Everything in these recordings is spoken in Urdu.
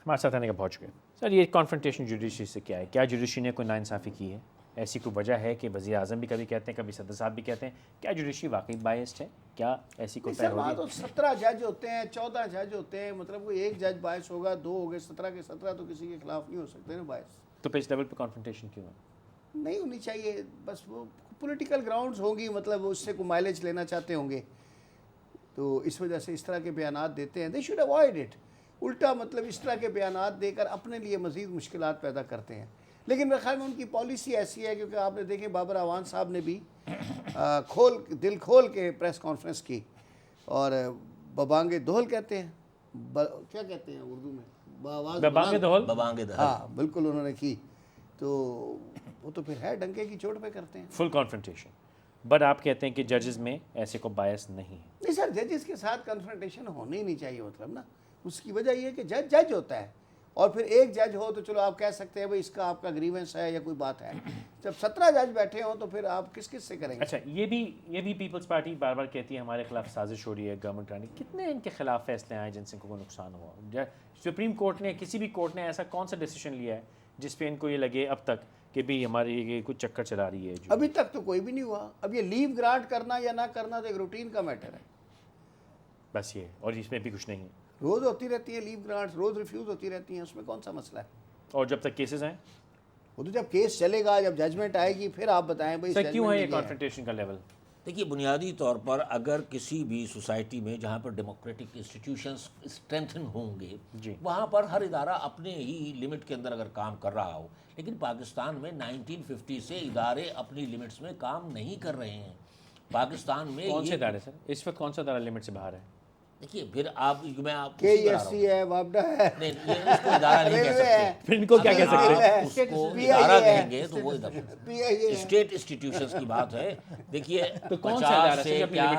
ہمارے ساتھ آنے کا پہنچ گئے سر. یہ کانفرنٹیشن جوڈیشری سے کیا ہے؟ کیا جوڈیشری نے کوئی ناانصافی کی ہے؟ ایسی کوئی وجہ ہے کہ وزیر اعظم بھی کبھی کہتے ہیں، کبھی صدر صاحب بھی کہتے ہیں، کیا جوڈیشری واقعی بائسڈ ہے؟ کیا ایسی کوئی سر وہاں تو 17 جج ہوتے ہیں، 14 جج ہوتے ہیں، مطلب کوئی ایک جج باعث ہوگا، 2 ہو گئے، 17 کے 17 تو کسی کے خلاف نہیں ہو سکتے نا باعث. تو پھر اس لیول پہ کانفرنٹیشن کیوں ہے؟ نہیں ہونی چاہیے، بس وہ پولیٹیکل گراؤنڈز ہوں گی، مطلب اس سے کوئی مائلیج لینا چاہتے ہوں گے تو اس وجہ سے اس طرح کے بیانات دیتے ہیں. They should avoid it. الٹا مطلب اس طرح کے بیانات دے کر اپنے لیے مزید مشکلات پیدا کرتے ہیں. لیکن میرے خیال میں ان کی پالیسی ایسی ہے، کیونکہ آپ نے دیکھیں بابر اعوان صاحب نے بھی دل کھول کے پریس کانفرنس کی، اور ببانگ دہل کہتے ہیں، کیا کہتے ہیں اردو میں، ببانگ دہل. ہاں بالکل انہوں نے کی. تو وہ تو پھر ہے ڈنکے کی چوٹ پہ کرتے ہیں فل کانفرنٹیشن. بٹ آپ کہتے ہیں کہ ججز میں ایسے کو بائس نہیں ہے. نہیں سر، ججز کے ساتھ کنفرنٹیشن ہونا ہی نہیں چاہیے، مطلب نا اس کی وجہ یہ ہے کہ جج ہوتا ہے، اور پھر ایک جج ہو تو چلو آپ کہہ سکتے ہیں بھائی اس کا آپ کا گریونس ہے یا کوئی بات ہے. جب 17 جج بیٹھے ہوں تو پھر آپ کس سے کریں گے؟ اچھا یہ بھی پیپلز پارٹی بار بار کہتی ہے ہمارے خلاف سازش ہو رہی ہے گورنمنٹ رانی. کتنے ان کے خلاف فیصلے آئے جن سے ان کو کوئی نقصان ہوا؟ سپریم کورٹ نے، کسی بھی کورٹ نے ایسا کون سا ڈیسیشن لیا ہے جس پہ ان کو یہ لگے اب تک کہ بھی ہماری یہ کچھ چکر چلا رہی ہے؟ ابھی تک تو کوئی بھی نہیں ہوا. اب یہ لیو گرانٹ کرنا یا نہ کرنا تو ایک روٹین کا میٹر ہے بس یہ، اور اس میں بھی کچھ نہیں ہے. روز ہوتی رہتی ہے لیو گرانٹس، روز ریفیوز ہوتی رہتی ہیں، اس میں کون سا مسئلہ ہے؟ اور جب تک کیسز ہیں وہ تو جب کیس چلے گا، جب ججمنٹ آئے گی پھر آپ بتائیں بھائی سر کیوں ہے یہ کانفرنٹیشن کا لیول؟ دیکھیے بنیادی طور پر اگر کسی بھی سوسائٹی میں جہاں پر ڈیموکریٹک انسٹیٹیوشنز اسٹرینتھن ہوں گے، وہاں پر ہر ادارہ اپنے ہی لمٹ کے اندر اگر کام کر رہا ہو. لیکن پاکستان میں 1950 سے ادارے اپنی لمٹس میں کام نہیں کر رہے ہیں. پاکستان میں کون سے ادارے سر اس وقت کون سا ادارہ لمٹ سے باہر ہے؟ دیکھیے پھر میں آپ کے ایس سی ہے، وابڈا ہے، نہیں یہ اس کو ادارہ نہیں کہہ سکتے. پھر ان کو کیا کہہ سکتے ہیں؟ اس کو ادارہ کہیں گے تو وہ اسٹیٹ انسٹیٹیوشنز کی بات ہے. دیکھیے 50 سے کیا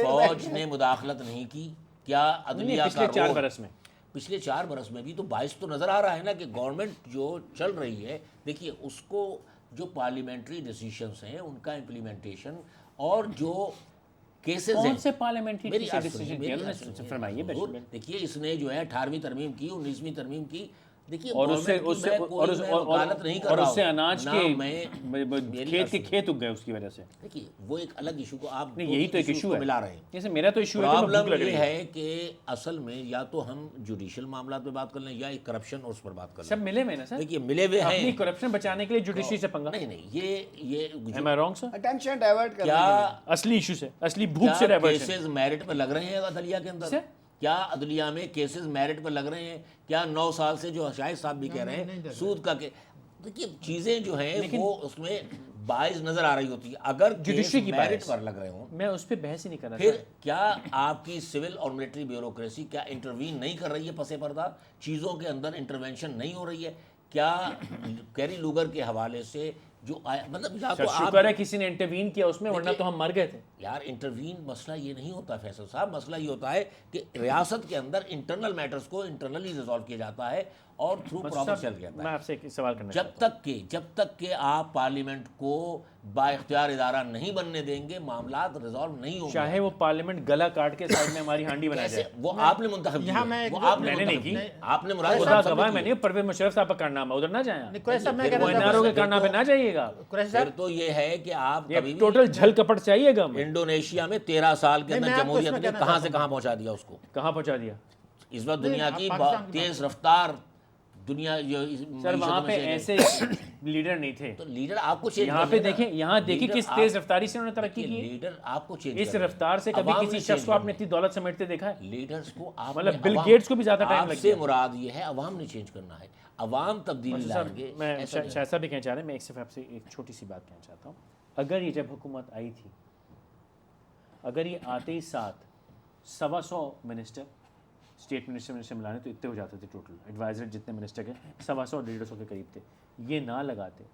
فوج نے مداخلت نہیں کی؟ کیا عدلیہ کا پچھلے 4 برس میں؟ پچھلے 4 برس میں بھی تو باعث تو نظر آ رہا ہے نا کہ گورنمنٹ جو چل رہی ہے، دیکھیے اس کو جو پارلیمنٹری ڈیسیشنز ہیں ان کا امپلیمنٹیشن اور جو کیسز ہیں، کون سے پارلیمنٹری ڈیسیشن فرمائیے. دیکھیے اس نے جو ہے 18ویں ترمیم کی، 19ویں ترمیم کی. دیکھیے اور اس سے اناج کے کھیت اگ گئے اس کی وجہ سے. دیکھیے وہ ایک الگ ایشو کو آپ یہی تو ایک ایشو ہے ملا رہے ہیں. جیسے میرا تو ایشو ہے، پرابلم یہ ہے کہ اصل میں یا تو ہم جوڈیشل معاملات پہ بات کر لیں یا ایک کرپشن اور اس پر بات کر لیں. سب ملے ہوئے نا سر. دیکھیے ملے ہوئے ہیں. اپنی کرپشن بچانے کے لیے جوڈیشری سے پنگا. نہیں یہ am I wrong sir؟ Attention divert کرنے کیا کے اصلی ایشو سے، اصلی بھوک سے ڈائیورٹ. کیسز میرٹ پہ لگ رہے ہیں عدلیہ کے اندر؟ کیا عدلیہ میں کیسز میرٹ پہ لگ رہے ہیں؟ کیا 9 سال سے جو شاہد صاحب بھی کہہ رہے ہیں سود کا کہ دیکھیے چیزیں جو ہیں وہ اس میں باعث نظر آ رہی ہوتی ہے. اگر جوڈیشری کی میرٹ پر لگ رہے ہوں، میں اس پہ بحث ہی نہیں کر رہا. پھر کیا آپ کی سول اور ملٹری بیوروکریسی کیا انٹروین نہیں کر رہی ہے؟ پس پردہ چیزوں کے اندر انٹرونشن نہیں ہو رہی ہے؟ کیا کیری لوگر کے حوالے سے جو مطلب یا تو شکر ہے کسی نے انٹروین کیا اس میں، ورنہ تو ہم مر گئے تھے. یار انٹروین مسئلہ یہ نہیں ہوتا فیصل صاحب. مسئلہ یہ ہوتا ہے کہ ریاست کے اندر انٹرنل میٹرز کو انٹرنلی ریزالو کیا جاتا ہے اور تھرو پراپر چل جاتا ہے. میں آپ سے ایک سوال کرنا جب تک کہ آپ پارلیمنٹ کو با اختیار ادارہ نہیں بننے دیں گے معاملات ریزالو نہیں ہوں گے. چاہے وہ پارلیمنٹ گلا کاٹ کے سائڈ میں ہماری ہانڈی بنا جائے. وہ آپ نے منتخب کیا، وہ آپ نے نہیں کی، آپ نے مراد خدا گواہ میں نہیں. پرویز مشرف صاحب کا کارنامہ ادھر نہ جائیں، وہ این آر او کے کارنامے پہ نہ جائیے گا. پھر تو یہ ہے کہ آپ ٹوٹل جھل کپٹ چاہیے گا. انڈونیشیا میں 13 سال کے اندر جمہوریت نے کہاں سے کہاں پہنچا دیا اس کو. کہاں پہنچا دیا؟ اس وقت دنیا کی تیز رفتار دنیا سر وہاں پہ ایسے لیڈر نہیں تھے. تو لیڈر آپ کو چینج یہاں پہ دیکھیں، یہاں دیکھیں کس تیز رفتاری سے انہوں نے ترقی کی. لیڈر آپ کو چینج اس رفتار سے کبھی کسی شخص کو آپ نے اتنی دولت سمیٹتے دیکھا ہے؟ لیڈرز کو آپ مطلب بل گیٹس کو بھی زیادہ ٹائم لگ سے مراد یہ ہے عوام نے چینج کرنا ہے، عوام تبدیلی لائیں گے. میں شاید صاحب بھی کہنا چاہ رہے ہیں، میں ایک صرف آپ سے ایک چھوٹی سی بات کہنا چاہتا ہوں. اگر یہ جب حکومت آئی تھی، اگر یہ آتے ہی ساتھ 125 منسٹر اسٹیٹ منسٹر ملانے تو اتنے ہو جاتے تھے. ٹوٹل ایڈوائزر جتنے منسٹر کے 125 150 کے قریب تھے. یہ نہ لگاتے،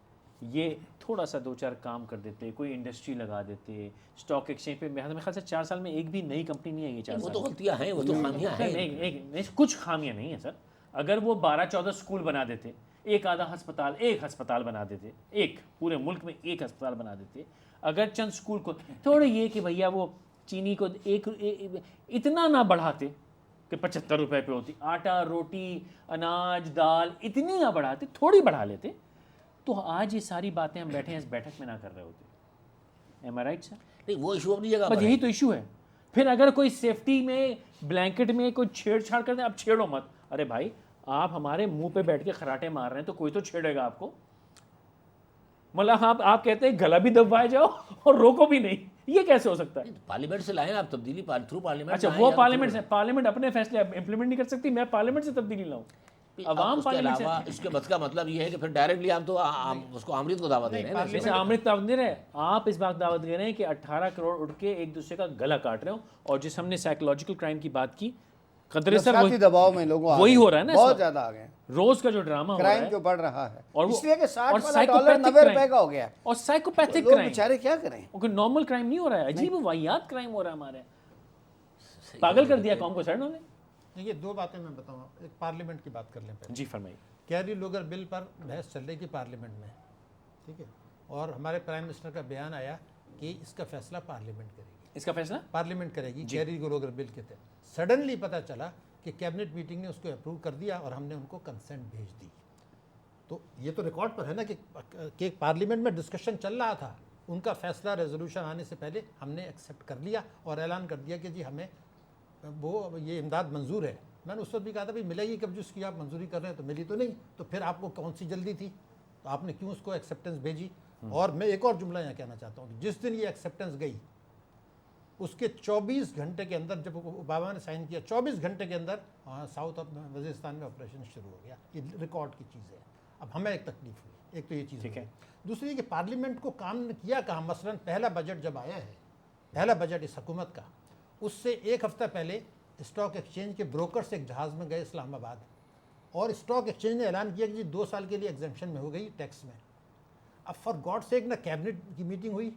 یہ تھوڑا سا 2-4 کام کر دیتے، کوئی انڈسٹری لگا دیتے، اسٹاک ایکسچینج پہ. میرے خیال سے 4 سال میں ایک بھی نئی کمپنی نہیں آئی ہے. 4 وہ تو غلطیاں ہیں، وہ تو خامیاں ہیں. کچھ خامیاں نہیں ہیں سر. اگر وہ 12-14 اسکول بنا دیتے، ایک ہسپتال بنا دیتے، ایک پورے ملک میں ایک ہسپتال بنا دیتے. اگر چند اسکول کو تھوڑے یہ کہ بھیا وہ چینی کو ایک اتنا نہ بڑھاتے کہ کہ 75 روپے پہ ہوتی. آٹا, روٹی, اناج, دال اتنی نہ بڑھاتے, تھوڑی بڑھا لیتے, تو آج یہ ساری باتیں ہم بیٹھے ہیں اس بیٹھک میں نہ کر رہے ہوتے. ایم آئی رائٹ سر؟ نہیں وہ ایشو اپنی جگہ بس پر یہی ہے. تو ایشو ہے. پھر اگر کوئی سیفٹی میں بلینکٹ میں کوئی چھیڑ چھاڑ کر دیں, اب چھیڑو مت. ارے بھائی آپ ہمارے منہ پہ بیٹھ کے خراٹے مار رہے ہیں تو کوئی تو چھیڑے گا آپ کو. مطلب آپ کہتے ہیں گلا بھی دبوائے جاؤ اور روکو بھی نہیں, یہ کیسے ہو سکتا ہے؟ پارلیمنٹ سے لائیں آپ تبدیلی, تھرو پارلیمنٹ. اچھا وہ پارلیمنٹ سے, پارلیمنٹ اپنے فیصلے امپلیمنٹ نہیں کر سکتی, میں پارلیمنٹ سے تبدیلی لاؤں؟ عوام اس کے پارلیمنٹ سے. علاوہ اس کے بس کا مطلب یہ ہے کہ پھر ڈائریکٹلی ہم تو اس کو آمرید کو دعوت دے رہے ہیں. جیسے آمرت دعوت دے رہے ہیں, آپ اس بات دعوت دے رہے ہیں کہ 18 کروڑ اٹھ کے ایک دوسرے کا گلا کاٹ رہے ہوں. اور جس ہم نے سائیکولوجیکل کرائم کی بات کی, قدرے سر نفسیاتی دباؤ میں لوگوں وہی ہو رہا ہے نا, بہت زیادہ آ گئے, روز کا جو ڈرامہ ہو رہا کرائم ہے جو بڑھ رہا ہے, اور اس لیے کہ $60 psychopathic 90 crime. روپے کا ہو گیا, اور سائیکوپیتھک لوگ کرائم, بیچارے کیا کریں. کوئی نارمل کرائم نہیں ہو رہا ہے, عجیب واحد کرائم ہو رہا ہے ہمارے. پاگل کر دیا قوم کو سر انہوں نے. یہ دو باتیں میں بتاؤں. ایک پارلیمنٹ کی بات کر لیں پہلے. جی فرمائیے. کیری لوگر بل پر بحث چل رہی تھی پارلیمنٹ میں, ٹھیک ہے, اور ہمارے پرائم منسٹر کا بیان آیا کہ اس کا فیصلہ پارلیمنٹ کرے گی. اس کا فیصلہ پارلیمنٹ کرے گی کیری لوگر بل کے تحت. سڈنلی پتہ چلا کہ کیبنٹ میٹنگ نے اس کو اپروو کر دیا اور ہم نے ان کو کنسنٹ بھیج دی. تو یہ تو ریکارڈ پر ہے نا کہ پارلیمنٹ میں ڈسکشن چل رہا تھا, ان کا فیصلہ ریزولوشن آنے سے پہلے ہم نے ایکسیپٹ کر لیا اور اعلان کر دیا کہ جی ہمیں وہ یہ امداد منظور ہے. میں نے اس وقت بھی کہا تھا بھائی ملے گی کب, جس کی آپ منظوری کر رہے ہیں, تو ملی تو نہیں, تو پھر آپ کو کون سی جلدی تھی, تو آپ نے کیوں اس کو ایکسیپٹنس بھیجی. اور میں ایک اور جملہ یہاں کہنا چاہتا ہوں کہ جس دن یہ ایکسیپٹنس گئی اس کے 24 گھنٹے کے اندر, جب اوباما نے سائن کیا 24 گھنٹے کے اندر ساؤتھ وزیرستان میں آپریشن شروع ہو گیا. یہ ریکارڈ کی چیز ہے. اب ہمیں ایک تکلیف ہوئی, ایک تو یہ چیز ہے. دوسری کہ پارلیمنٹ کو کام نے کیا کہاں. مثلا پہلا بجٹ جب آیا ہے, پہلا بجٹ اس حکومت کا, اس سے ایک ہفتہ پہلے اسٹاک ایکسچینج کے بروکرز ایک جہاز میں گئے اسلام آباد, اور اسٹاک ایکسچینج نے اعلان کیا کہ جی 2 سال کے لیے ایگزمپشن میں ہو گئی ٹیکس میں. اب فار گاڈ سیک نہ کیبنٹ کی میٹنگ ہوئی,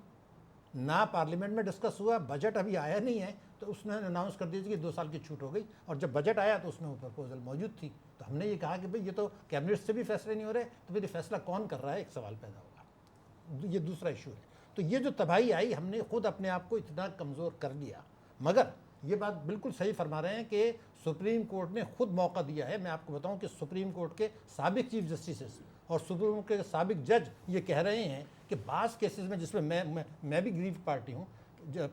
نہ پارلیمنٹ میں ڈسکس ہوا, بجٹ ابھی آیا نہیں ہے, تو اس نے اناؤنس کر دیا کہ 2 سال کی چھوٹ ہو گئی. اور جب بجٹ آیا تو اس میں وہ پرپوزل موجود تھی. تو ہم نے یہ کہا کہ بھئی یہ تو کیبنٹ سے بھی فیصلے نہیں ہو رہے, تو پھر یہ فیصلہ کون کر رہا ہے, ایک سوال پیدا ہوگا. یہ دوسرا ایشو ہے. تو یہ جو تباہی آئی, ہم نے خود اپنے آپ کو اتنا کمزور کر لیا. مگر یہ بات بالکل صحیح فرما رہے ہیں کہ سپریم کورٹ نے خود موقع دیا ہے. میں آپ کو بتاؤں کہ سپریم کورٹ کے سابق چیف جسٹسز اور سپریم کورٹ کے سابق جج یہ کہہ رہے ہیں کہ بعض کیسز میں, جس میں میں بھی گریو پارٹی ہوں,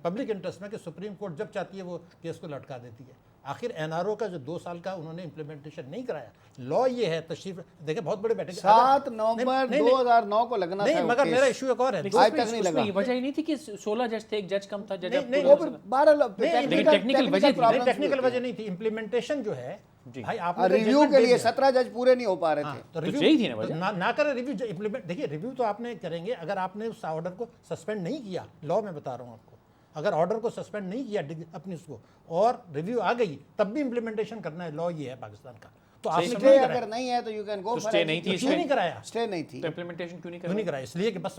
پبلک انٹرسٹ میں, کہ سپریم کورٹ جب چاہتی ہے وہ کیس کو لٹکا دیتی ہے. آخر این آر او کا جو 2 سال کا انہوں نے امپلیمنٹیشن نہیں کرایا. لا یہ ہے, تشریف دیکھیں بہت بڑے بیٹھے 7 نومبر 2009 کو لگنا تھا. نہیں, مگر میرا ایشو ایک اور ہے. آج تک نہیں لگا. وجہ ہی نہیں تھی کہ 16 جج تھے, ایک جج کم تھا. وہ پھر 12 ٹیکنیکل وجہ تھی. ٹیکنیکل وجہ نہیں تھی, امپلیمنٹیشن جو ہے بھائی آپ ریویو کے لیے 17 جج پورے نہیں ہو پا رہے تھے. تو یہی تھی نا وجہ. نہ کریں ریویو. امپلیمنٹ دیکھیے, ریویو تو آپ نے کریں گے اگر آپ نے اس آرڈر کو سسپینڈ نہیں کیا. لا میں بتا رہا ہوں آپ کو, اگر آرڈر کو سسپینڈ نہیں کیا اپنی اس کو اور ریویو آ گئی, تب بھی امپلیمنٹیشن کرنا ہے. لا یہ ہے پاکستان کا. تو آپ نے اسٹے اگر نہیں ہے تو یو کین گو. اسٹے نہیں تھی, کیوں نہیں کرایا؟ اسٹے نہیں تھی, تو امپلیمنٹیشن کیوں نہیں کرایا؟ اس لیے کہ بس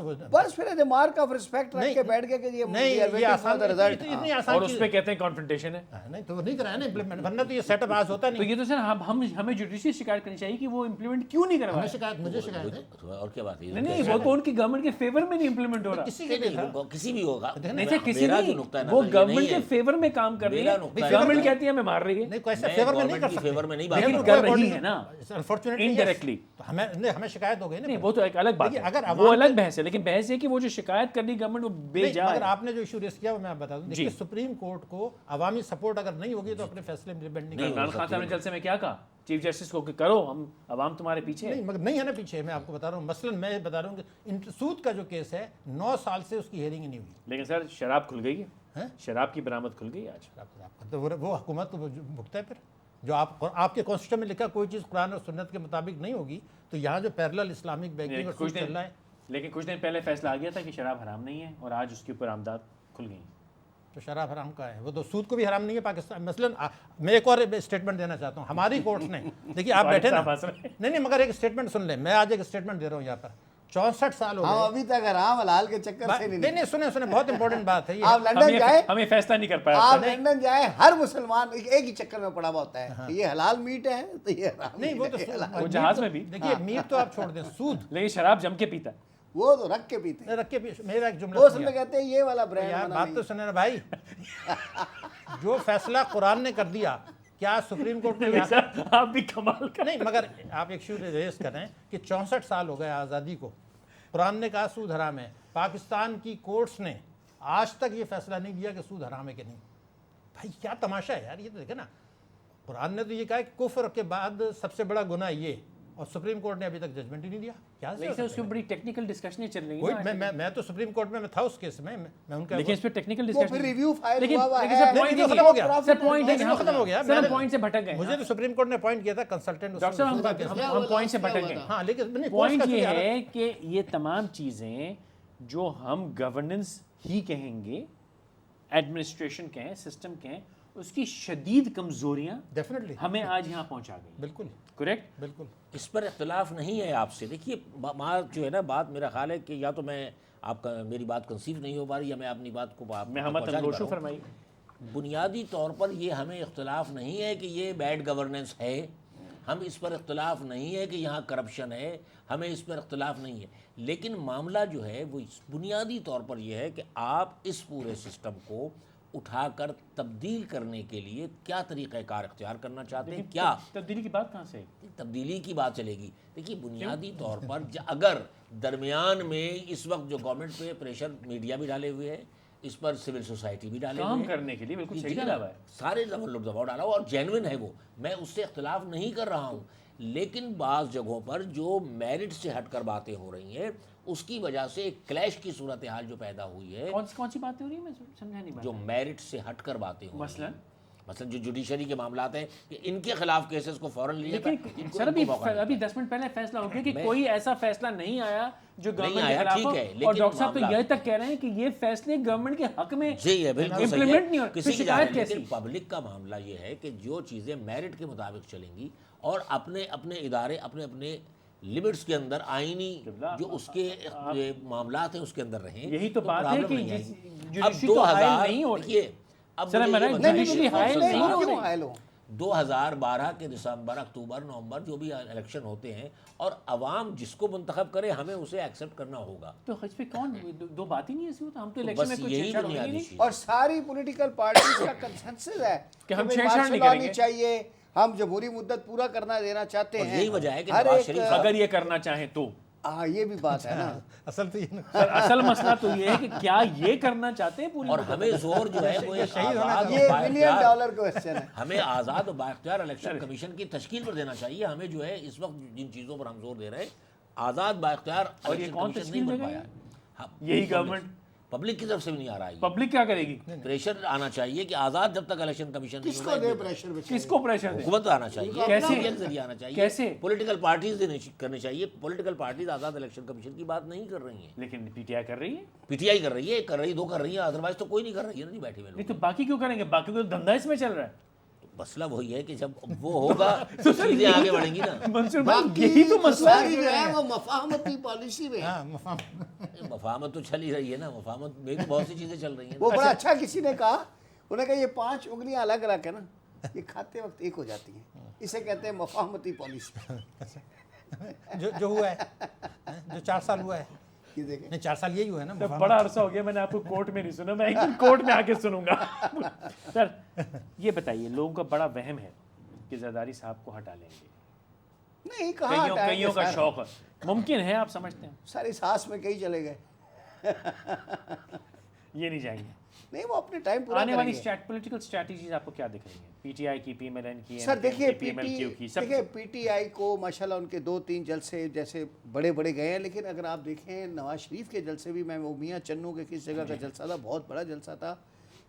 پھر as a mark of respect رکھ کے بیٹھ گئے کہ یہ آسان اتنی آسان اور اس پہ کہتے ہیں کانفرنٹیشن ہے. نہیں تو نہیں کرایا نا امپلیمنٹ, ورنہ تو یہ سیٹ اپ آج ہوتا تو نہیں. یہ تو سر ہمیں جوڈیشری شکایت کرنی چاہیے کہ وہ امپلیمنٹ کیوں نہیں کروایا. مجھے شکایت ہے. اور کیا بات ہے, نہیں وہ تو ان کی گورنمنٹ کے فیور میں نہیں امپلیمنٹ ہو رہا. کسی بھی ہوگا. نہیں سر کسی نہیں, وہ گورنمنٹ کے فیور میں کام کر رہی ہے. گورنمنٹ کہتی ہے ہمیں مار رہی ہے. نہیں کوئی ایسا فیور میں نہیں کر سکتے. فیور میں نہیں لیکن کر رہی ہے نا انفارچونیٹلی انڈائریکٹلی. ہمیں شکایت ہو گئی نا. نہیں وہ تو ایک الگ بات ہے, اگر وہ الگ بحث ہے. لیکن بحث یہ کہ وہ جو شکایت کر رہی گورنمنٹ وہ بے جا ہے. اگر آپ نے جو ایشو ریز کیا وہ میں آپ بتا دوں. دیکھیے سپریم کورٹ کو عوامی سپورٹ اگر نہیں ہوگی تو اپنے فیصلے امپلیمنٹ نہیں. عمران خان صاحب نے جلسے میں کیا کہا چیف جسٹس کو کہ کرو, ہم عوام تمہارے پیچھے. نہیں مگر نہیں ہے نا پیچھے. میں آپ کو بتا رہا ہوں, مثلا میں بتا رہا ہوں کہ سود کا جو کیس ہے 9 سال سے اس کی ہیئرنگ ہی نہیں ہوئی. لیکن سر شراب کھل گئی ہے, شراب کی برآمد کھل گئی آج. تو وہ حکومت کو بھگتا ہے. پھر جو آپ کے کانسٹیٹیوشن میں لکھا کوئی چیز قرآن اور سنت کے مطابق نہیں ہوگی, تو یہاں جو پیرلل اسلامک بینکنگ اور سود چل رہا ہے. لیکن کچھ دن پہلے فیصلہ آ گیا تھا کہ شراب حرام نہیں ہے, اور آج اس کے اوپر آمدات کھل گئی. تو شراب حرام کا ہے, وہ تو سود کو بھی حرام نہیں ہے پاکستان. مثلا میں ایک اور اسٹیٹمنٹ دینا چاہتا ہوں. ہماری کورٹس نے دیکھیے آپ بیٹھے نا, نہیں مگر ایک اسٹیٹمنٹ سن لیں. میں آج ایک اسٹیٹمنٹ دے رہا ہوں یہاں پر. 64 سال ہو گئے. ہم ابھی تک حرام حلال کے چکر سے نہیں سنیں بہت امپورٹنٹ بات ہے. آپ لندن جائیں, ہمیں فیصلہ نہیں کر پایا. آپ لندن جائیں, ہر مسلمان ایک ہی چکر میں پڑا ہوا ہوتا ہے, یہ حلال میٹ ہے تو یہ حرام نہیں. وہ تو جہاز میں بھی دیکھیے میٹ تو آپ چھوڑ دیں, سود لیکن شراب جم کے پیتا ہے. وہ تو رکھ کے پیتے ہیں. رکھ کے میرا ایک جملہ وہ سن میں کہتے ہیں یہ والا برانڈ یار بات تو سنیں نا بھائی. جو فیصلہ قرآن نے کر دیا کیا سپریم کورٹ نے یہاں آپ بھی کمال کا نہیں، مگر آپ ایک ایشو ریز کر رہے ہیں کہ 64 سال ہو گئے آزادی کو، قرآن نے کہا سود حرام ہے، پاکستان کی کورٹس نے آج تک یہ فیصلہ نہیں دیا کہ سود حرام ہے کہ نہیں. بھائی کیا تماشا ہے یار، یہ تو دیکھیں نا، قرآن نے تو یہ کہا کہ کفر کے بعد سب سے بڑا گناہ یہ، اور سپریم کورٹ نے ابھی تک ججمنٹ ہی نہیں دیا. کیا لیکن اس میں بڑی ٹیکنیکل ڈسکشنیں چل رہی کوئی ہیں. میں تو سپریم کورٹ میں تھا اس کیس میں ان کا لیکن اس پہ ٹیکنیکل وہ پھر ڈسکشن ریویو فائل لیکن ہوا ہوا لیکن ہے. سر پوائنٹ نہیں، ختم ہو گیا. سر پوائنٹ نہیں، ختم ہو گیا. سر ہم پوائنٹ سے بھٹک گئے. مجھے تو سپریم کورٹ نے پوائنٹ کیا تھا کنسلٹنٹ. ڈاکٹر صاحب ہم پوائنٹ سے بھٹک گئے. ہاں لیکن پوائنٹ یہ ہے کہ یہ تمام چیزیں جو ہم گورننس ہی کہیں گے، ایڈمنسٹریشن کہیں، سسٹم کہیں، اس کی شدید کمزوریاں ڈیفینیٹلی ہمیں آج یہاں پہنچا گئی. بالکل کریکٹ. بالکل. اس پر اختلاف نہیں ہے آپ سے. دیکھیے جو ہے نا بات، میرا خیال ہے کہ یا تو میں آپ کا میری بات کنسیو نہیں ہو پا رہی، یا میں اپنی بات کو میں ہمت اندوشو فرمائی. بنیادی طور پر یہ ہمیں اختلاف نہیں ہے کہ یہ بیڈ گورننس ہے، ہم اس پر اختلاف نہیں ہے کہ یہاں کرپشن ہے، ہمیں اس پر اختلاف نہیں ہے. لیکن معاملہ جو ہے وہ بنیادی طور پر یہ ہے کہ آپ اس پورے سسٹم کو اٹھا کر تبدیل کرنے کے لیے کیا طریقہ کار اختیار کرنا چاہتے ہیں. کیا تبدیلی کی بات کہاں سے؟ تبدیلی کی بات چلے گی. دیکھیے بنیادی طور پر اگر درمیان میں اس وقت جو گورنمنٹ پہ پریشر میڈیا بھی ڈالے ہوئے ہے، اس پر سول سوسائٹی بھی ڈالے ہوئے کام ہیں کرنے کے لیے بالکل صحیح ٹھیک ہے ڈالا نا، ہوا ہے. سارے دباؤ ڈالا ہوا اور جینوئن ہے وہ، میں اس سے اختلاف نہیں کر رہا ہوں. لیکن بعض جگہوں پر جو میرٹ سے ہٹ کر باتیں ہو رہی ہیں، اس کی وجہ سے ایک کلیش کی صورتحال جو پیدا ہوئی ہے، کون سی باتیں ہو رہی ہیں؟ میں سمجھا نہیں. جو میرٹ سے ہٹ کر باتیں ہو رہی ہیں، مثلا جو جوڈیشری کے معاملات ہیں کہ ان کے خلاف کیسز کو فوراً لیا جائے. سر ابھی 10 منٹ پہلے فیصلہ ہو گیا کہ کوئی ایسا فیصلہ نہیں آیا جو گورنمنٹ کے خلاف ہو، اور ڈاکٹر صاحب تو یہ تک کہہ رہے ہیں کہ یہ فیصلے گورنمنٹ کے حق میں امپلیمنٹ نہیں ہو رہے. شکایت کیسی؟ پبلک کا معاملہ یہ ہے کہ جو چیزیں میرٹ کے مطابق چلیں گی اور اپنے اپنے ادارے اپنے لمٹس کے اندر آئینی جو اس کے معاملات ہیں اس کے اندر رہیں. یہی تو بات ہے کہ اب 2012 کے دسمبر، اکتوبر، نومبر جو بھی الیکشن ہوتے ہیں، اور عوام جس کو منتخب کرے ہمیں اسے ایکسیپٹ کرنا ہوگا. تو اس پہ کون دو بات ہی نہیں ایسی ہوتا. ہم تو بس الیکشن میں یہی بنیادی چیز اور ساری پولیٹیکل پارٹیز کا کنسنسس ہے کہ ہم چھیڑ چھاڑ نہیں کریں گے، چاہیے، ہم جمہوری مدت پورا کرنا دینا چاہتے ہیں. یہی وجہ ہے کہ ہر نواز ایک شریف اگر یہ کرنا چاہیں تو یہ بھی بات ہے نا. اصل تو یہ اصل مسئلہ تو یہ ہے کہ کیا یہ کرنا چاہتے ہیں پوری. اور ہمیں زور جو ہے وہ ایک آزاد یہ $1 ملین کوسچن ہے. ہمیں آزاد و بااختیار الیکشن کمیشن کی تشکیل پر دینا چاہیے. ہمیں جو ہے اس وقت جن چیزوں پر ہم زور دے رہے ہیں، آزاد بااختیار اور یہ کون نہیں تشکیل بن دے پایا گا؟ ہے. یہی گورنمنٹ پبلک کی طرف سے بھی نہیں آ رہا ہے. پبلک کیا کرے گی؟ پریشر آنا چاہیے کہ آزاد جب تک الیکشن کمیشن کس کو دے پریشر؟ کس کو پریشر دے؟ حکومت آنا چاہیے، کیسے؟ کے ذریعے آنا چاہیے. کیسے؟ پولیٹیکل پارٹیز کرنی چاہیے. پولیٹیکل پارٹیز آزاد الیکشن کمیشن کی بات نہیں کر رہی ہیں. لیکن پی ٹی آئی کر رہی ہے. پی ٹی آئی کر رہی ہے، دو کر رہی ہے، ادروائز تو کوئی نہیں کر رہی ہے نا جی بیٹھے ہوئے لوگ. نہیں تو باقی کیوں کریں گے؟ باقی کو دھندا اس میں چل رہا ہے. مسئلہ وہی ہے کہ جب وہ ہوگا تو چیزیں آگے بڑھیں گی نا. منصور بھائی یہی تو مسئلہ جو ہے وہ مفاہمتی پالیسی میں. مفاہمت تو چل ہی رہی ہے نا، مفاہمت میں بھی بہت سی چیزیں چل رہی ہیں. وہ بڑا اچھا کسی نے کہا، انہوں نے کہا یہ 5 انگلیاں الگ رکھ ہے نا، یہ کھاتے وقت ایک ہو جاتی ہیں، اسے کہتے ہیں مفاہمتی پالیسی. جو ہوا ہے، جو 4 سال ہوا ہے، یہ دیکھیں نہیں 4 سال یہی ہوا ہے نا. بڑا عرصہ ہو گیا میں نے آپ کو کورٹ میں نہیں سنا، میں ایک دن کورٹ میں آ کے سنوں گا. سر یہ بتائیے، لوگوں کا بڑا وہم ہے کہ زرداری صاحب کو ہٹا لیں گے. نہیں، کہاں کئیوں کا شوق ہے، ممکن ہے آپ سمجھتے ہیں؟ ساری سانس میں کئی چلے گئے. یہ نہیں جائیں گے. نہیں، وہ اپنے ٹائم پورا آنے والی کریں گے. پولیٹیکل اسٹریٹجیز آپ کو کیا دکھ رہی ہیں؟ پی ٹی آئی کی، پی ایم ایل این کی، سر دیکھیے پی ایم ایل کیو کی، سب پی ٹی آئی کو ماشاءاللہ ان کے 2-3 جلسے جیسے بڑے گئے ہیں، لیکن اگر آپ دیکھیں نواز شریف کے جلسے بھی، میں وہ میاں چنو کے کس جگہ کا جلسہ تھا، بہت بڑا جلسہ تھا.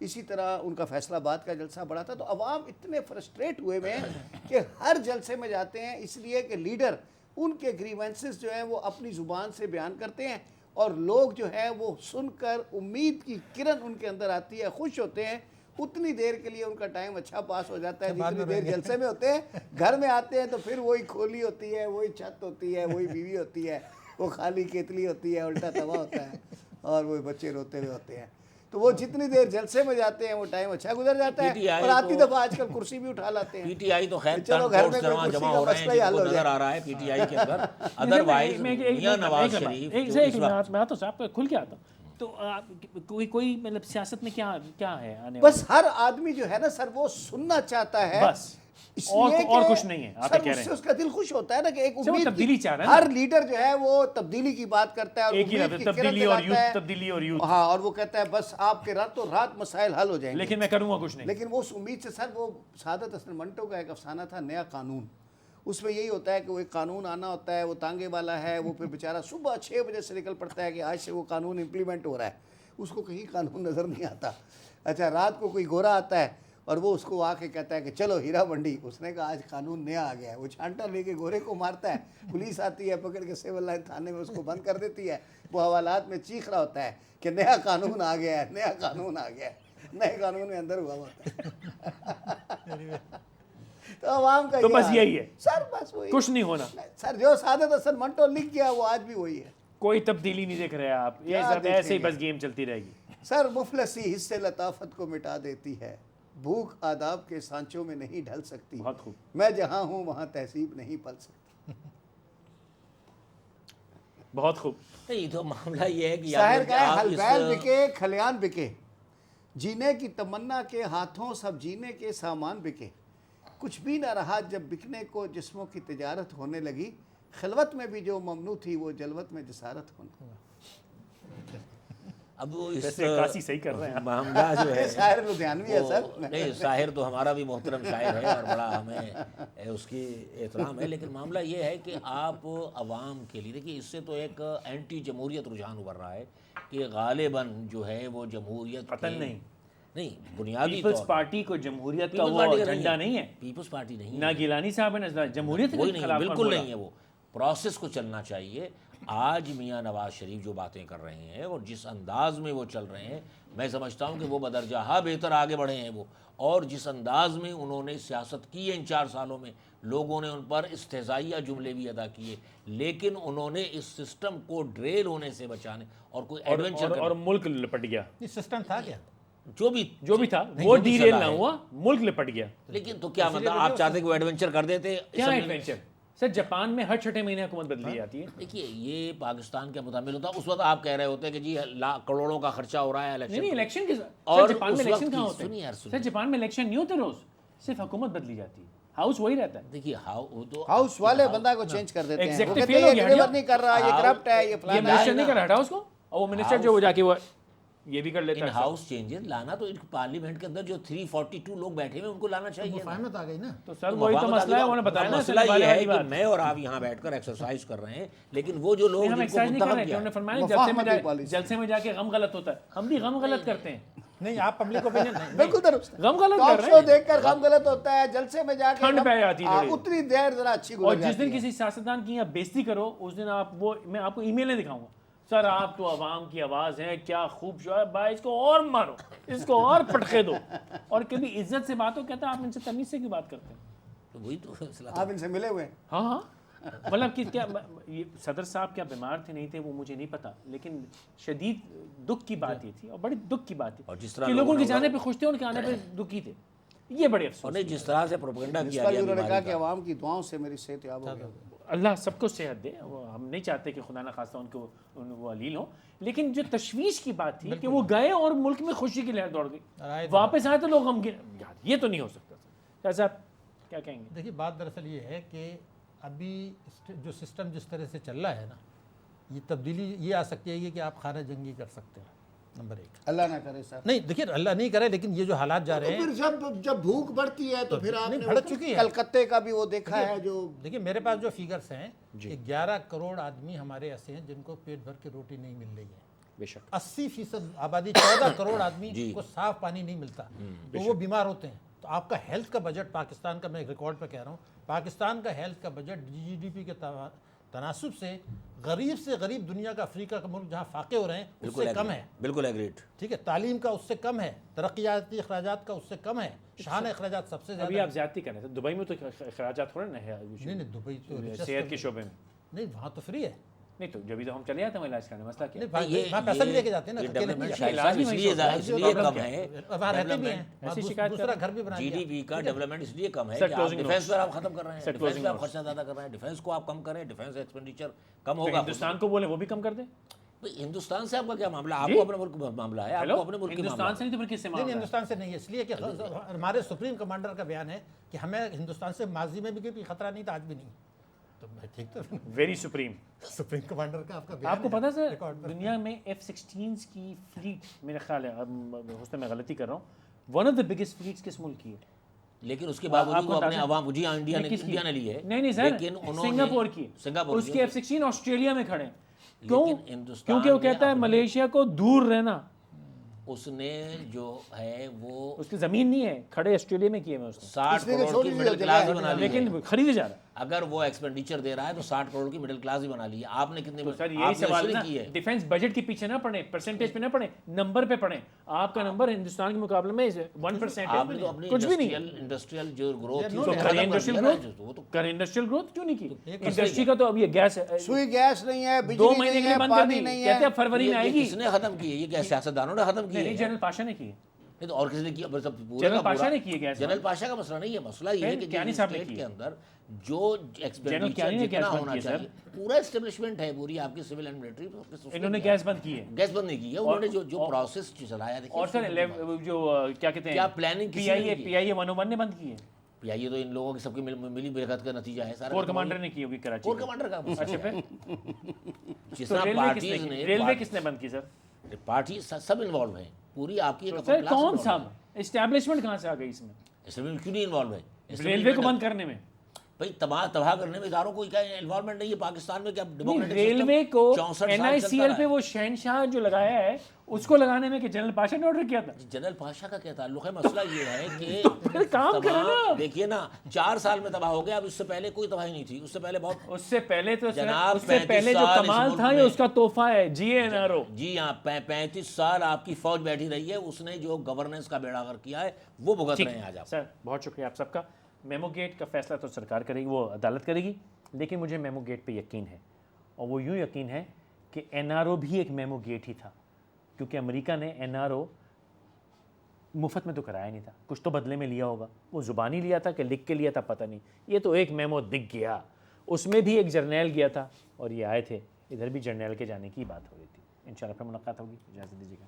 اسی طرح ان کا فیصل آباد کا جلسہ بڑا تھا. تو عوام اتنے فرسٹریٹ ہوئے ہوئے ہیں کہ ہر جلسے میں جاتے ہیں، اس لیے کہ لیڈر ان کے گریونسز جو ہیں وہ اپنی زبان سے بیان کرتے ہیں، اور لوگ جو ہے وہ سن کر امید کی کرن ان کے اندر آتی ہے، خوش ہوتے ہیں. اتنی دیر کے لیے ان کا ٹائم اچھا پاس ہو جاتا ہے جتنی دیر جلسے میں ہوتے ہیں. گھر میں آتے ہیں تو پھر وہی کھولی ہوتی ہے، وہی چھت ہوتی ہے، وہی بیوی ہوتی ہے، وہ خالی کیتلی ہوتی ہے، الٹا توا ہوتا ہے، اور وہ بچے روتے ہوئے ہوتے ہیں. تو وہ جتنی دیر جلسے میں جاتے ہیں وہ ٹائم اچھا گزر جاتا ہے. اور آتی دفعہ آج کل کرسی بھی اٹھا لاتے ہیں. پی ٹی آئی تو خیر چلو گھر میں کوئی جمع کرسی ہو کا رہے ہیں، مسئلہ ہی جن حل کو ہو نظر جائے. آ رہا ہے پی ٹی آئی کے اندر. ادروائز میاں نواز شریف ایک جو اس وقت میں آتا ہوں صاحب کھل کے آتا ہوں. تو کوئی مطلب سیاست میں کیا ہے آنے بس ہر آدمی جو ہے نا سر وہ سننا چاہتا ہے بس اس اور لیے اور کہ کچھ نہیں ہے آپ سر کہہ اس رہے سے ہیں اس کا دل خوش ہوتا ہے نا کہ ایک سر وہ امید تبدیلی چاہ رہا ہے نا۔ ہر لیڈر جو ہے وہ تبدیلی کی بات کرتا ہے اور ایک ہی امید لفظ کی تبدیلی کرن اور دکھاتا ہے۔ یوتھ، تبدیلی اور یوتھ، ہاں، اور وہ کہتا ہے بس آپ کے راتوں رات مسائل حل ہو جائیں گے، لیکن میں کروں گا کچھ نہیں۔ لیکن وہ اس امید سے سر وہ سعادت حسن منٹو کا ایک افسانہ تھا نیا قانون، اس میں یہی ہوتا ہے کہ وہ ایک قانون آنا ہوتا ہے، وہ تانگے والا ہے، وہ پھر بیچارہ صبح 6 بجے سے نکل پڑتا ہے کہ آج سے وہ قانون امپلیمنٹ ہو رہا ہے، اس کو کہیں قانون نظر نہیں آتا۔ اچھا رات کو کوئی گورا آتا ہے اور وہ اس کو آ کے کہتا ہے کہ چلو ہیرا منڈی، اس نے کہا آج قانون نیا آ گیا ہے، وہ چھانٹا لے کے گورے کو مارتا ہے، پولیس آتی ہے پکڑ کے سول لائن تھانے میں اس کو بند کر دیتی ہے، وہ حوالات میں چیخ رہا ہوتا ہے کہ نیا قانون آ گیا ہے، نیا قانون آ گیا ہے، نئے قانون میں اندر ہوا ہوتا ہے۔ تو عوام کا تو بس حال یہی ہے سر، بس وہی کچھ نہیں ہونا، سر، جو سعادت حسن منٹو لکھ گیا وہ آج بھی وہی ہے کوئی تبدیلی نہیں دیکھ رہے آپ، یہ کیا سب ایسے ہی دیکھیں بس گیم چلتی رہے گی۔ سر مفلسی حصے لطافت کو مٹا دیتی ہے، بھوک آداب کے سانچوں میں نہیں ڈھل سکتی، بہت خوب۔ میں جہاں ہوں وہاں تہذیب نہیں پل سکتی۔ بہت خوب۔ نہیں تو معاملہ یہ ہے کہ شاعر کا ہے آپ حل اس بیل بکے کھلیان بکے، جینے کی تمنا کے ہاتھوں سب جینے کے سامان بکے، کچھ بھی نہ رہا جب بکنے کو جسموں کی تجارت ہونے لگی، خلوت میں بھی جو ممنوع تھی وہ جلوت میں جسارت ہونے لگی۔ اب وہ اس ویسے عکاسی صحیح کر رہے ہیں آپ۔ معاملہ جو ہے شاعر لدھیانوی ہے سر۔ نہیں، شاعر تو ہمارا بھی محترم شاعر ہے اور بڑا ہمیں اس کی احترام ہے، لیکن معاملہ یہ ہے کہ آپ عوام کے لیے دیکھیے، اس سے تو ایک اینٹی جمہوریت رجحان ابھر رہا ہے کہ غالباً جو ہے وہ جمہوریت قطن نہیں بنیادی پیپلز طور پارٹی کو جمہوریت کا پیپلز وہ پارٹی کا جھنڈا نہیں ہے، پیپلز پارٹی نہیں نہ گیلانی صاحب ہے نہ جمہوریت وہی کے نہیں، خلاف بالکل نہیں ہے، وہ پروسیس کو چلنا چاہیے۔ آج میاں نواز شریف جو باتیں کر رہے ہیں اور جس انداز میں وہ چل رہے ہیں، میں سمجھتا ہوں کہ وہ بدرجہ بہتر آگے بڑھے ہیں وہ، اور جس انداز میں انہوں نے سیاست کی ہے ان 4 سالوں میں، لوگوں نے ان پر استہزائیہ جملے بھی ادا کیے، لیکن انہوں نے اس سسٹم کو ڈریل ہونے سے بچانے اور کوئی ایڈونچر اور ملک لپٹ گیا، یہ سسٹم تھا کیا؟ جو بھی تھا وہ ڈیریل نہ ہوا، ملک لپٹ گیا۔ لیکن تو کیا مطلب آپ چاہتے کہ وہ ایڈونچر کر دیتے؟ کیا ایڈونچر سر؟ جاپان میں ہر 6 مہینے حکومت بدلی جاتی ہے۔ دیکھیے یہ پاکستان کے متعامل ہوتا ہے، اس وقت آپ کہہ رہے ہوتے ہیں کہ جی کروڑوں کا خرچہ ہو رہا ہے نہیں الیکشن کے ساتھ، اور جاپان میں اس الیکشن وقت کہاں کی ہوتے سنیے یار، ہیں سر؟ جاپان میں الیکشن نہیں ہوتے روز، صرف حکومت بدلی جاتی ہے، ہاؤس وہی رہتا ہے۔ دیکھیے ہاؤس والے بندہ کو چینج کر دیتے ہیں، وہ ایگزیکٹو کہتے فیل ہیں ہو یہ گیا ڈلیور نہیں کر رہا، یہ کرپٹ ہے، یہ یہ فلانا منسٹر ہے۔ نہیں کر رہا، ہٹا اس کو، اور وہ منسٹر جو وہ جا کے وہ یہ بھی کر لیتا ان ہے۔ ہاؤس چینجز لانا تو ان پارلیمنٹ کے اندر جو 342 لوگ بیٹھے ہوئے ان کو لانا چاہیے۔ مفاہمت آ گئی نا۔ تو سر وہی تو مسئلہ ہے، انہوں نے بتایا نا، مسئلہ یہ ہے کہ میں اور آپ یہاں بیٹھ کر ایکسرسائز کر رہے ہیں، لیکن وہ جو لوگ ہم جن کو ایکسرسائز نہیں کر منتخب رہے، کیا انہوں نے ہے، فرمایا جلسے میں جا کے غم غلط ہوتا ہے، ہم بھی غم غلط کرتے ہیں۔ نہیں آپ پبلک اوپینین نہیں، بالکل درست، غم غلط ٹاک کر رہے شو ہیں، دیکھ کر غم غلط ہوتا ہے، جلسے میں جا کے ٹھنڈ پہ آتی ہے تھوڑی۔ اتنی دیر ذرا اچھی اور گزر جس جاتی دن ہے۔ کسی سیاستدان کی آپ بےزتی کرو، اس دن آپ وہ میں آپ کو ای میلیں دکھاؤں گا، سر آپ تو عوام کی آواز ہیں، کیا خوب جو ہے بھائی، اس کو اور مارو، اس کو اور پٹخے دو، اور کبھی عزت سے بات ہو، کہتا ہے آپ ان سے تمیز سے کیوں بات کرتے ہیں؟ تو وہی تو مسئلہ۔ آپ ان سے ملے ہوئے ہیں؟ ہاں ہاں، مطلب کہ کیا یہ صدر صاحب کیا بیمار تھے نہیں تھے وہ مجھے نہیں پتا، لیکن شدید دکھ کی بات یہ تھی، اور بڑی دکھ کی بات اور تھی جس طرح کہ لوگوں کے جانے پہ خوش تھے، ان کے آنے پہ دکھی تھے، یہ بڑے اور افسوس۔ نہیں جس طرح سے پروپیگنڈا اس کیا پر گیا بھی انہوں نے کہا بیماری کہ کا، عوام کی دعاؤں سے میری صحت یاب ہو گئی۔ اللہ سب کو صحت دے، وہ ہم نہیں چاہتے کہ خدا نہ خواستہ ان کو وہ علیل ہوں، لیکن جو تشویش کی بات تھی کہ وہ گئے اور ملک میں خوشی کی لہر دوڑ گئی، واپس آئے تو لوگ ہم یار یہ تو نہیں ہو سکتا سر۔ صاحب کیا کہیں گے؟ دیکھیے بات دراصل یہ ہے کہ ابھی جو سسٹم جس طرح سے چل رہا ہے نا، یہ تبدیلی یہ آ سکتی ہے کہ آپ خانہ جنگی کر سکتے ہیں، نمبر 1۔ اللہ نہ کرے سر۔ نہیں دیکھیے اللہ نہیں کرے، لیکن یہ جو حالات جا رہے ہیں، پھر جب بھوک بڑھتی ہے تو پھر آپ نہیں، نے بھڑک چکی ہے۔ کلکتے کا بھی وہ دیکھا ہے جو دیکھیے میرے پاس جو فیگرز ہیں کہ 11 کروڑ آدمی ہمارے ایسے ہیں جن کو پیٹ بھر کے روٹی نہیں مل رہی ہے، بے شک 80% آبادی 14 کروڑ آدمی کو صاف پانی نہیں ملتا، تو وہ بیمار ہوتے ہیں۔ تو آپ کا ہیلتھ کا بجٹ پاکستان کا، میں ایک ریکارڈ پہ کہہ رہا ہوں، پاکستان کا ہیلتھ کا بجٹ جی ڈی پی کے تناسب سے غریب دنیا کا افریقہ کا ملک جہاں فاقے ہو رہے ہیں اس سے کم ہے، بالکل ایگریٹ۔ ٹھیک ہے، تعلیم کا اس سے کم ہے، ترقیاتی اخراجات کا اس سے کم ہے، شاہانہ اخراجات سب سے زیادہ ابھی آپ زیادتی کر رہے ہیں، دبئی میں تو اخراجات تھوڑا نہ ہے، نہیں دبئی تو صحت کے شعبے میں نہیں، وہاں تو فری ہے، نہیں تو جبھی تو ہم چلے جاتے ہیں علاج کرنے، مسئلہ کیا؟ وہاں پیسہ بھی لے کے جاتے ہیں یہ نا، ڈیولپمنٹ اکیلے علاج بھی اس وہیں لیے سے اس لیے کم ہے، وہاں رہتے بھی ہیں، ایسی شکایت دوسرا گھر بھی بنا جی لیا۔ ڈی پی کا ڈیولپمنٹ اس لیے کم ہے Sir, کہ آپ closing ڈیفینس notes. پر آپ ختم کر رہے ہیں، Sir, ڈیفینس closing پہ آپ notes. خرچہ زیادہ کر رہے ہیں، ڈیفینس کو آپ کم کریں، ڈیفینس ایکسپینڈیچر کم تو ہوگا۔ ہندوستان کو بولے وہ بھی کم کر دیں، ہندوستان سے آپ کا کیا معاملہ؟ آپ کو اپنے ملک کا معاملہ ہے، آپ کو اپنے ملک کی ہندوستان سے نہیں تو پھر کس سے نہیں معاملہ ہے؟ ہندوستان سے نہیں ہے، اس لیے کہ ہمارے سپریم کمانڈر کا بیان ہے کہ ہمیں ہندوستان سے ماضی میں بھی کوئی خطرہ نہیں تھا، آج بھی نہیں، تو میں ٹھیک تو ویری سپریم. سپریم کمانڈر کا آپ کا بیان آپ کو ہے پتا سر ریکارڈ پر. دنیا میں F-16 کی فلیٹ میرا خیال ہے، حسن میں غلطی کر رہا ہوں، one of the biggest flats کس ملک کی ہے؟ لیکن اس کے باوجود وہ اپنے عوام، جی ہاں انڈیا نے لی ہے. نہیں سر، لیکن انہوں نے سنگاپور کی، سنگاپور اس کے F-16 آسٹریلیا میں کھڑے ہیں. کیوں؟ لیکن ہندوستان کیونکہ وہ کہتا ہے ملیشیا کو دور رہنا. اس نے جو ہے وہ اس کی زمین نہیں ہے، کھڑے آسٹریلیا میں کیے ہوئے اس نے، 60 کروڑ کی مڈل کلاس ہی بنا لی ہے. لیکن خریدے جا رہا ہے. اگر وہ ایکسپینڈیچر دے رہا ہے تو 60 کروڑ کی مڈل کلاس ہی بنا لی ہے. آپ نے کتنے سر آپ یہی نے سوال اس ہے کی ہے. ڈیفینس بجٹ کے پیچھے نہ پڑھیں، پرسنٹیج پہ نہ پڑھیں، نمبر پہ پڑھیں. آپ کا نمبر ہندوستان کے مقابلے میں 1% آپ نے تو اپنی کچھ بھی نہیں. انڈسٹریل جو گروتھ تھی تو کریں انڈسٹریل گروتھ، کریں انڈسٹریل گروتھ کیوں نہیں کی؟ انڈسٹری کا تو اب یہ گیس سوئی گیس نہیں ہے، 2 بجلی مہینے کے نہیں لیے ہے، بند کر پانی دی، نہیں کہتے ہے. ہیں فروری میں آئے گی. کس نے ختم کی ہے؟ یہ کیا سیاستدانوں نے ختم کی ہے؟ نہیں جنرل پاشا نے کی ہے. نہیں تو اور کس نے کیا؟ جنرل پاشا نے کی ہے گیس. جنرل پاشا کا مسئلہ نہیں ہے، مسئلہ یہ ہے کہ کیانی صاحب نے اسٹیٹ کی کے ہے. اندر جو ایکسپینڈیچر جتنا ہونا چاہیے، پورا اسٹیبلشمنٹ ہے پوری آپ کی سول اینڈ ملٹری. انہوں نے گیس بند کی ہے. گیس بند نہیں کی ہے، انہوں نے جو پروسیس چلایا. اور سر جو کیا کہتے ہیں کیا پلاننگ پی آئی اے 101 نے بند کی ہے. پی آئی اے تو ان لوگوں کی سب کی ملی بھگت کا نتیجہ ہے سارا. کور کمانڈر نے کی ہوگی کراچی. کور کمانڈر کا اچھا پھر جس طرح پارٹیز نے ریلوے کس نے بند کی سر؟ پارٹی سب انوالو ہیں پوری آپ کی. سر کون سب اسٹیبلشمنٹ کہاں سے آ گئی اس میں؟ اسٹیبلشمنٹ کیوں نہیں انوالو ہے؟ ریلوے کو بند کرنے میں بھائی تباہ کرنے میں اداروں کو کیا انوالومنٹ نہیں ہے پاکستان میں؟ کیا ریلوے کو این آئی سی ایل پہ وہ شہنشاہ جو لگایا ہے اس کو لگانے میں کہ جنرل پاشا نے آرڈر کیا تھا. جنرل پاشا کا کیا تعلق ہے؟ مسئلہ یہ ہے پھر کام کرے نا. دیکھیے نا 4 سال میں تباہ ہو گیا. اب اس سے پہلے کوئی تباہی نہیں تھی. اس سے پہلے بہت، اس سے پہلے تو جناب اس سے پہلے جو کمال تھا یہ اس کا تحفہ ہے جی این آر او. جی ہاں 35 سال آپ کی فوج بیٹھی رہی ہے. اس نے جو گورننس کا بیڑا غرق کیا ہے وہ بھگت رہے ہیں آج آپ. سر بہت شکریہ آپ سب کا. میمو گیٹ کا فیصلہ تو سرکار کرے گی، وہ عدالت کرے گی، لیکن مجھے میمو گیٹ پہ یقین ہے، اور وہ یوں یقین ہے کہ این آر او بھی ایک میمو گیٹ ہی تھا، کیونکہ امریکہ نے این آر او مفت میں تو کرایا نہیں تھا، کچھ تو بدلے میں لیا ہوگا. وہ زبانی لیا تھا کہ لکھ کے لیا تھا پتہ نہیں. یہ تو ایک میمو دکھ گیا، اس میں بھی ایک جرنیل گیا تھا اور یہ آئے تھے، ادھر بھی جرنیل کے جانے کی بات ہو رہی تھی. انشاءاللہ پھر ملاقات ہوگی. اجازت دیجیے گا.